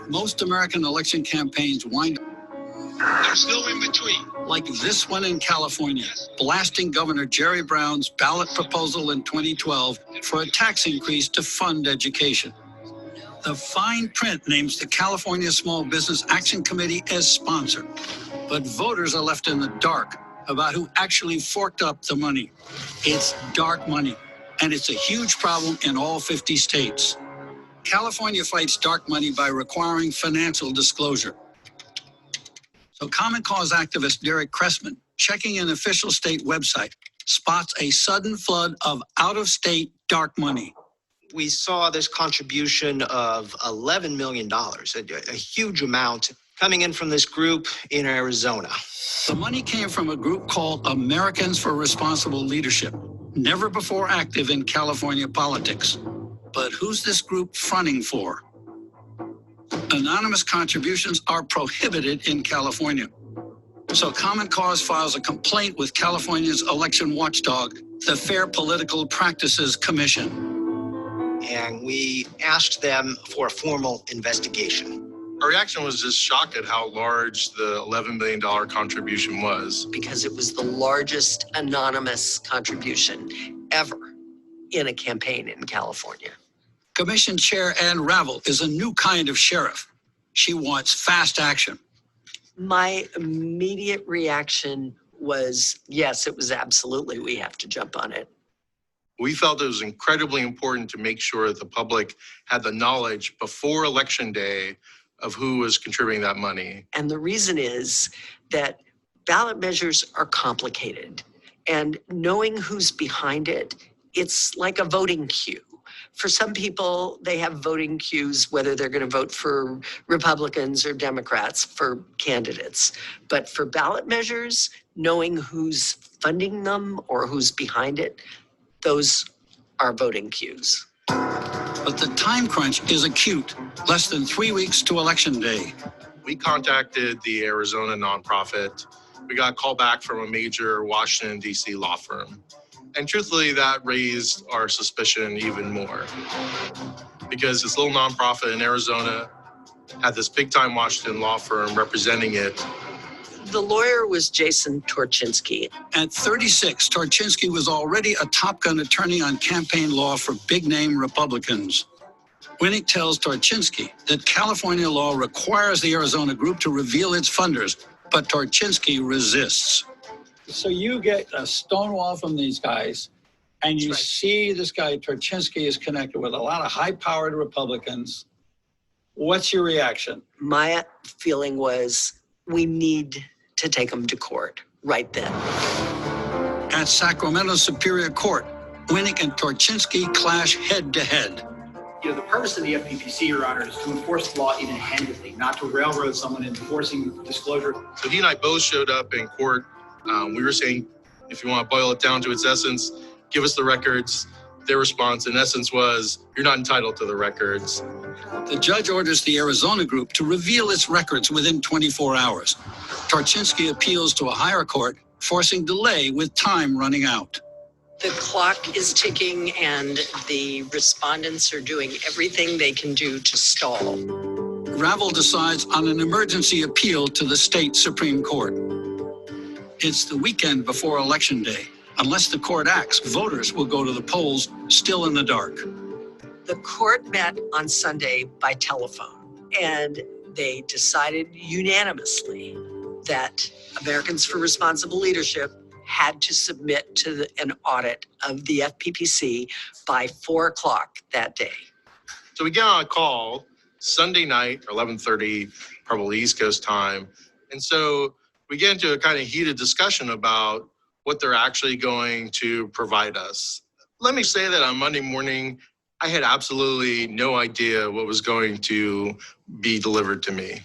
Most American election campaigns wind up There's no in between. like this one in California, blasting Governor Jerry Brown's ballot proposal in 2012 for a tax increase to fund education. The fine print names the California Small Business Action Committee as sponsor, but voters are left in the dark about who actually forked up the money. It's dark money, and it's a huge problem in all 50 states. California fights dark money by requiring financial disclosure. So Common Cause activist Derek Cressman, checking an official state website, spots a sudden flood of out-of-state dark money. We saw this contribution of $11 million, a huge amount coming in from this group in Arizona. The money came from a group called Americans for Responsible Leadership, never before active in California politics. But who's this group fronting for? Anonymous contributions are prohibited in California. So Common Cause files a complaint with California's election watchdog, the Fair Political Practices Commission. And we asked them for a formal investigation. Our reaction was just shocked at how large the $11 million contribution was. Because it was the largest anonymous contribution ever in a campaign in California. Commission Chair Ann Ravel is a new kind of sheriff. She wants fast action. My immediate reaction was, yes, it was absolutely, we have to jump on it. We felt it was incredibly important to make sure that the public had the knowledge before Election Day of who was contributing that money. And the reason is that ballot measures are complicated, and knowing who's behind it, it's like a voting queue. For some people, they have voting queues, whether they're going to vote for Republicans or Democrats for candidates. But for ballot measures, knowing who's funding them or who's behind it, those are voting queues. But the time crunch is acute, less than 3 weeks to Election Day. We contacted the Arizona nonprofit. We got a call back from a major Washington, D.C. law firm. And truthfully, that raised our suspicion even more. Because this little nonprofit in Arizona had this big-time Washington law firm representing it. The lawyer was Jason Torchinsky. At 36, Torchinsky was already a Top Gun attorney on campaign law for big-name Republicans. Winnick tells Torchinsky that California law requires the Arizona group to reveal its funders, but Torchinsky resists. So you get a stonewall from these guys, and you see this guy Torchinsky is connected with a lot of high-powered Republicans. What's your reaction? My feeling was, we need to take them to court right then. At Sacramento Superior Court, Winnick and Torchinsky clash head-to-head. You know, the purpose of the FPPC, Your Honor, is to enforce the law even-handedly, not to railroad someone into enforcing disclosure. So he and I both showed up in court. We were saying, if you want to boil it down to its essence, give us the records. Their response, in essence, was, you're not entitled to the records. The judge orders the Arizona group to reveal its records within 24 hours. Torchinsky appeals to a higher court, forcing delay with time running out. The clock is ticking, and the respondents are doing everything they can do to stall. Ravel decides on an emergency appeal to the state Supreme Court. It's the weekend before Election Day. Unless the court acts, voters will go to the polls still in the dark. The court met on Sunday by telephone, and they decided unanimously that Americans for Responsible Leadership had to submit to an audit of the FPPC by 4 o'clock that day. So we get on a call Sunday night, 11:30, probably East Coast time. And so we get into a kind of heated discussion about what they're actually going to provide us. Let me say that on Monday morning, I had absolutely no idea what was going to be delivered to me.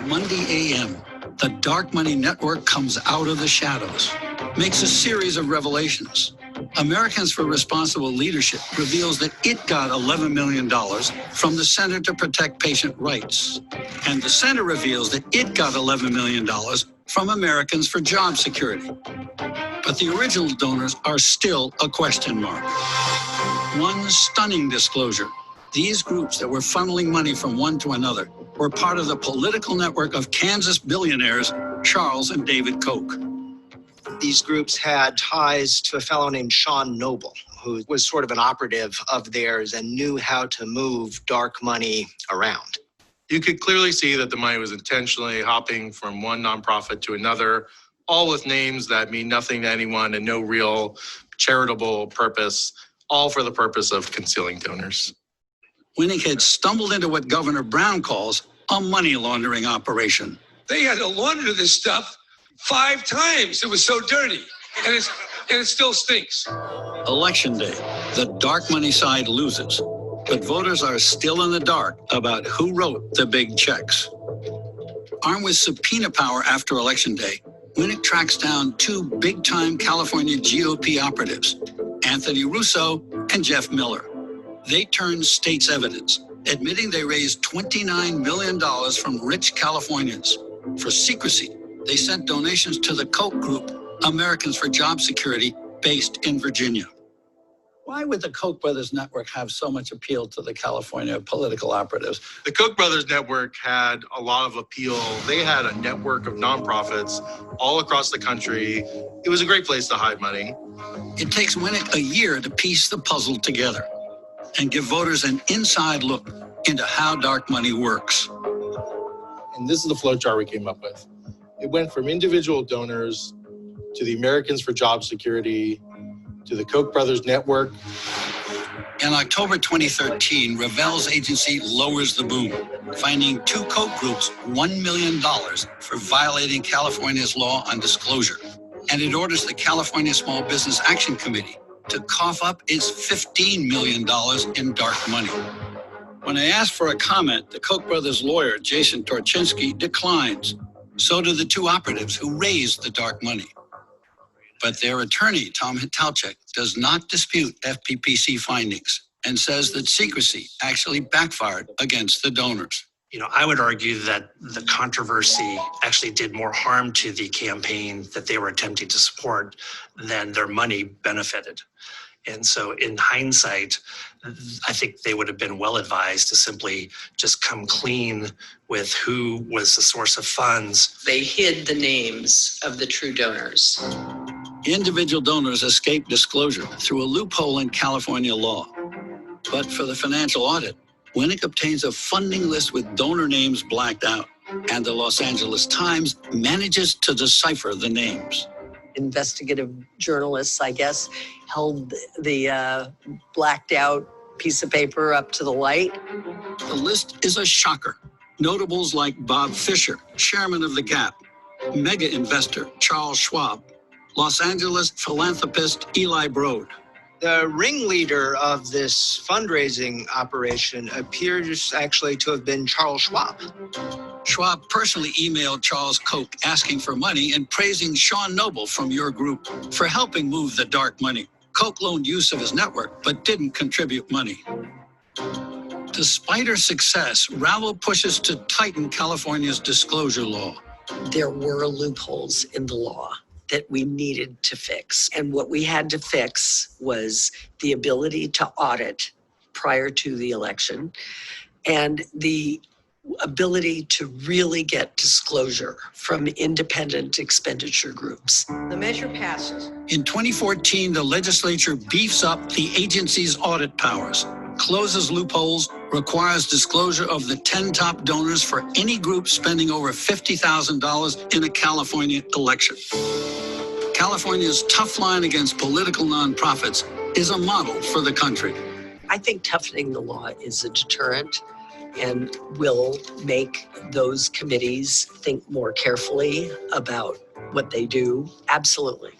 Monday a.m., the Dark Money Network comes out of the shadows, makes a series of revelations. Americans for Responsible Leadership reveals that it got $11 million from the Center to Protect Patient Rights. And the center reveals that it got $11 million from Americans for Job Security. But the original donors are still a question mark. One stunning disclosure: These groups that were funneling money from one to another were part of the political network of Kansas billionaires Charles and David Koch. These groups had ties to a fellow named Sean Noble, who was sort of an operative of theirs and knew how to move dark money around. You could clearly see that the money was intentionally hopping from one nonprofit to another, all with names that mean nothing to anyone and no real charitable purpose, all for the purpose of concealing donors. Winnick had stumbled into what Governor Brown calls a money laundering operation. They had to launder this stuff 5 times. It was so dirty, and it still stinks. Election day, the dark money side loses, but voters are still in the dark about who wrote the big checks. Armed with subpoena power after Election Day, Winnick tracks down 2 big-time California GOP operatives, Anthony Russo and Jeff Miller. They turned state's evidence, admitting they raised $29 million from rich Californians. For secrecy, they sent donations to the Koch group, Americans for Job Security, based in Virginia. Why would the Koch brothers network have so much appeal to the California political operatives? The Koch brothers network had a lot of appeal. They had a network of nonprofits all across the country. It was a great place to hide money. It takes Winnick a year to piece the puzzle together and give voters an inside look into how dark money works. And this is the flow chart we came up with. It went from individual donors to the Americans for Job Security, to the Koch brothers network. In October 2013, Ravel's agency lowers the boom, finding 2 Koch groups $1 million for violating California's law on disclosure. And it orders the California Small Business Action Committee to cough up its $15 million in dark money. When I asked for a comment, the Koch brothers lawyer, Jason Torchinsky, declines. So do the 2 operatives who raised the dark money. But their attorney, Tom Hitalchek, does not dispute FPPC findings and says that secrecy actually backfired against the donors. I would argue that the controversy actually did more harm to the campaign that they were attempting to support than their money benefited. And so in hindsight, I think they would have been well advised to simply just come clean with who was the source of funds. They hid the names of the true donors. Individual donors escape disclosure through a loophole in California law. But for the financial audit, Winnick obtains a funding list with donor names blacked out, and the Los Angeles Times manages to decipher the names. Investigative journalists, I guess, held the blacked out piece of paper up to the light. The list is a shocker. Notables like Bob Fisher, chairman of the Gap, mega investor Charles Schwab, Los Angeles philanthropist Eli Broad. The ringleader of this fundraising operation appears actually to have been Charles Schwab. Schwab personally emailed Charles Koch asking for money and praising Sean Noble from your group for helping move the dark money. Koch loaned use of his network, but didn't contribute money. Despite her success, Ravel pushes to tighten California's disclosure law. There were loopholes in the law that we needed to fix. And what we had to fix was the ability to audit prior to the election and the ability to really get disclosure from independent expenditure groups. The measure passes. In 2014, the legislature beefs up the agency's audit powers, closes loopholes, requires disclosure of the 10 top donors for any group spending over $50,000 in a California election. California's tough line against political nonprofits is a model for the country. I think toughening the law is a deterrent and will make those committees think more carefully about what they do. Absolutely.